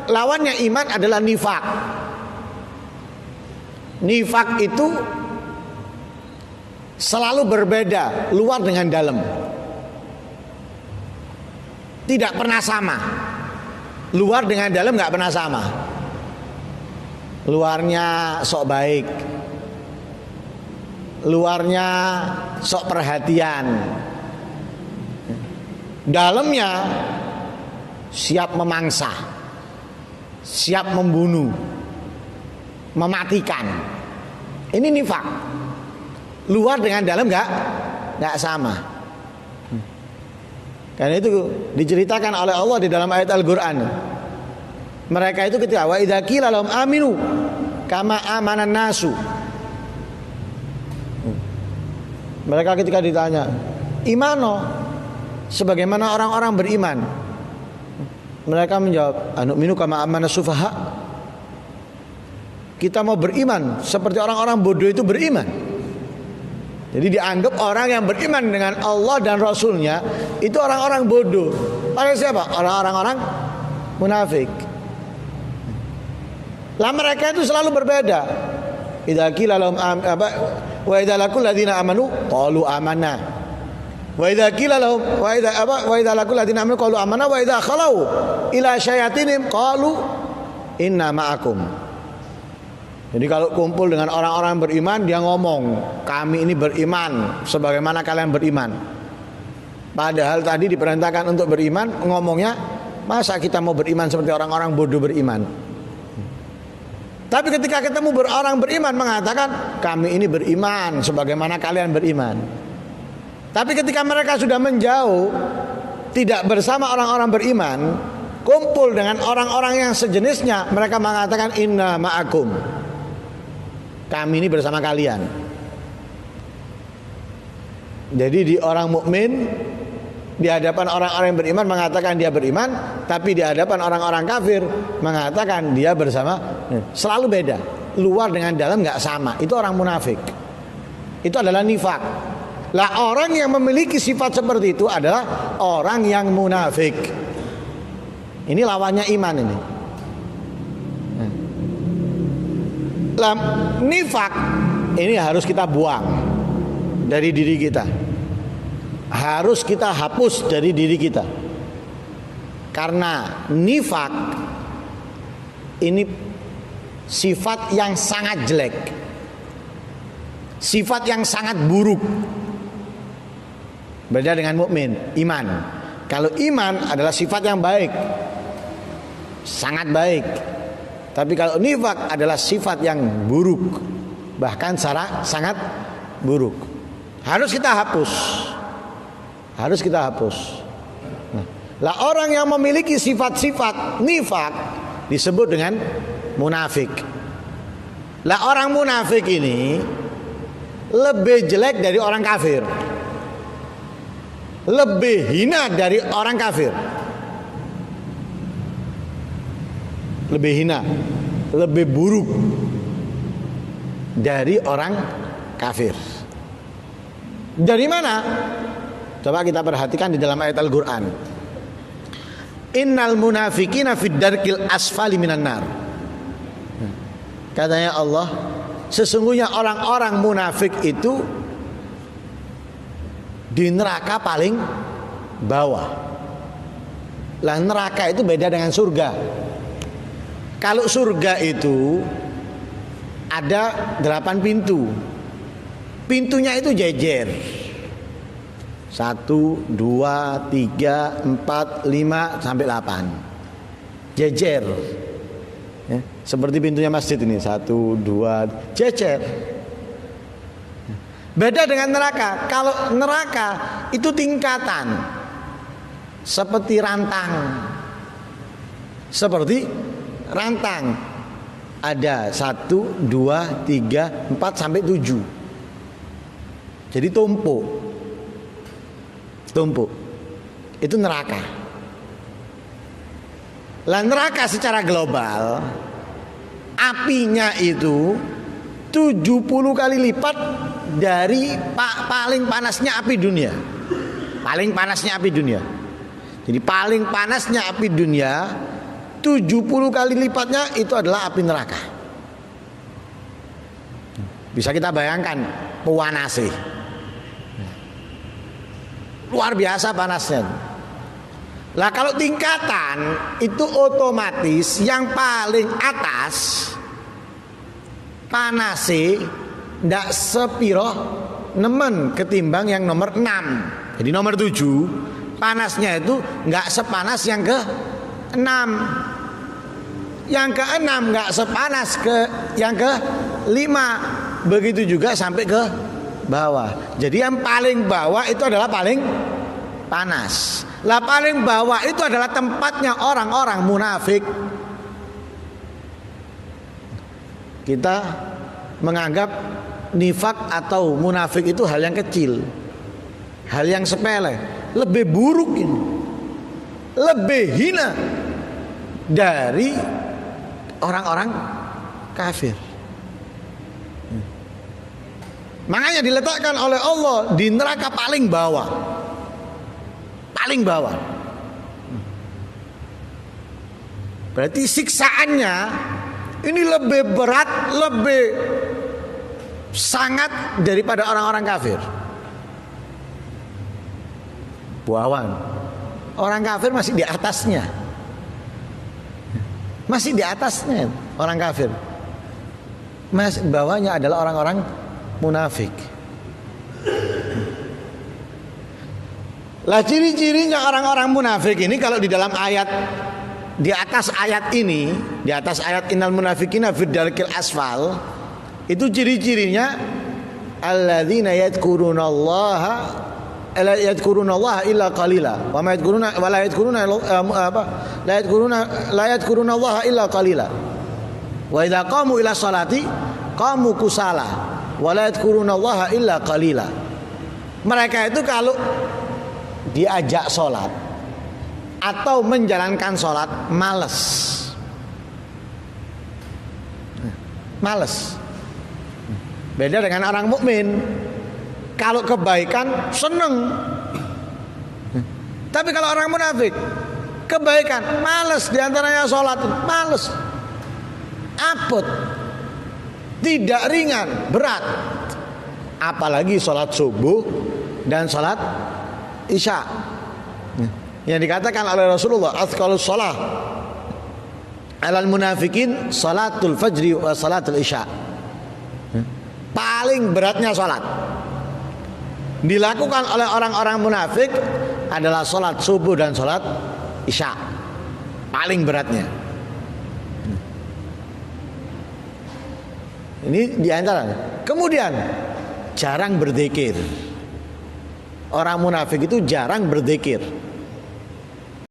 lawannya iman adalah nifak. Nifak itu selalu berbeda, luar dengan dalam. Tidak pernah sama. Luar dengan dalam nggak pernah sama. Luarnya sok baik, luarnya sok perhatian, dalamnya siap memangsa, siap membunuh, mematikan. Ini nifak. Luar dengan dalam nggak sama. Karena itu diceritakan oleh Allah di dalam ayat Al-Qur'an. Mereka itu ketika wa idza qila lahum aminu kama amanan nasu. Mereka ketika ditanya, "Imano?" Sebagaimana orang-orang beriman. Mereka menjawab, "Anu'minu kama amanas sufaha." Kita mau beriman seperti orang-orang bodoh itu beriman. Jadi dianggap orang yang beriman dengan Allah dan Rasulnya itu orang-orang bodoh. Oleh siapa? Orang-orang munafik. Lah mereka itu selalu berbeda. Idza qila lahum wa idza laqul ladzina amanu qalu amanna. Wa idza qila lahum wa idza laqul ladzina amanu qalu amanna wa idza khalau ila syayatinihim qalu inna ma'akum. Jadi kalau kumpul dengan orang-orang beriman, dia ngomong, kami ini beriman sebagaimana kalian beriman. Padahal tadi diperintahkan untuk beriman, ngomongnya, masa kita mau beriman seperti orang-orang bodoh beriman. Tapi ketika ketemu orang beriman mengatakan, kami ini beriman sebagaimana kalian beriman. Tapi ketika mereka sudah menjauh, tidak bersama orang-orang beriman, kumpul dengan orang-orang yang sejenisnya, mereka mengatakan inna ma'akum. Kami ini bersama kalian. Jadi di orang mukmin di hadapan orang-orang yang beriman mengatakan dia beriman, tapi di hadapan orang-orang kafir mengatakan dia bersama. Selalu beda. Luar dengan dalam nggak sama. Itu orang munafik. Itu adalah nifak. Lah orang yang memiliki sifat seperti itu adalah orang yang munafik. Ini lawannya iman ini. Nifak ini harus kita buang dari diri kita, harus kita hapus dari diri kita. Karena nifak ini sifat yang sangat jelek, sifat yang sangat buruk. Beda dengan mukmin, iman. Kalau iman adalah sifat yang baik, sangat baik. Tapi kalau nifak adalah sifat yang buruk, bahkan sangat buruk. Harus kita hapus. Harus kita hapus. Lah orang yang memiliki sifat-sifat nifak disebut dengan munafik. Lah orang munafik ini lebih jelek dari orang kafir, lebih hina dari orang kafir. Lebih hina, lebih buruk dari orang kafir. Dari mana? Coba kita perhatikan di dalam ayat Al-Qur'an. Innal munafiqina fid darkil asfali minan nar. Katanya Allah, sesungguhnya orang-orang munafik itu di neraka paling bawah. Lah neraka itu beda dengan surga. Kalau surga itu ada 8 pintu. Pintunya itu jejer. 1, 2, 3, 4, 5 sampai 8. Jejer. Ya, seperti pintunya masjid ini. 1, 2, jejer. Beda dengan neraka. Kalau neraka itu tingkatan. Seperti rantang. Seperti rantang, ada 1, 2, 3, 4 sampai 7. Jadi tumpuk itu neraka. Lah neraka secara global apinya itu 70 kali lipat dari paling panasnya api dunia. Paling panasnya api dunia. Jadi paling panasnya api dunia 70 kali lipatnya itu adalah api neraka. Bisa kita bayangkan panasnya. Luar biasa panasnya. Lah kalau tingkatan itu otomatis yang paling atas panase ndak sepiro nemen ketimbang yang nomor 6. Jadi nomor 7 panasnya itu nggak sepanas yang ke 6. Yang ke 6 nggak sepanas ke yang ke 5. Begitu juga sampai ke bawah. Jadi yang paling bawah itu adalah paling panas. Lah paling bawah itu adalah tempatnya orang-orang munafik. Kita menganggap nifak atau munafik itu hal yang kecil, hal yang sepele. Lebih buruk ini, lebih hina dari orang-orang kafir. Makanya diletakkan oleh Allah di neraka paling bawah. Paling bawah. Berarti siksaannya ini lebih berat, lebih sangat daripada orang-orang kafir. Buawan. Orang kafir masih di atasnya. Masih di atasnya orang kafir. Mas bawahnya adalah orang-orang munafik. Lah ciri-cirinya orang-orang munafik ini kalau di dalam ayat di atas ayat ini, di atas ayat innal munafiqina fid darkil asfal, itu ciri-cirinya alladzina yadhkurunallaha illa qalila wa ma yadhkuruna wa la yadhkuruna la yadhkurunallaha illa qalila wa idza qamu ila sholati qamu kusala wa la yadhkurunallaha illa qalila. Mereka itu kalau diajak sholat atau menjalankan sholat males. Beda dengan orang mukmin. Kalau kebaikan seneng. Tapi kalau orang munafik kebaikan males, diantaranya sholat males, apot, tidak ringan, berat. Apalagi sholat subuh dan sholat isya. Yang dikatakan oleh Rasulullah, athqalus shalah alal munafikin salatul fajri wa salatul isya. Paling beratnya salat dilakukan oleh orang-orang munafik adalah salat subuh dan salat isya. Paling beratnya. Ini diantara. Kemudian jarang berzikir. Orang munafik itu jarang berzikir.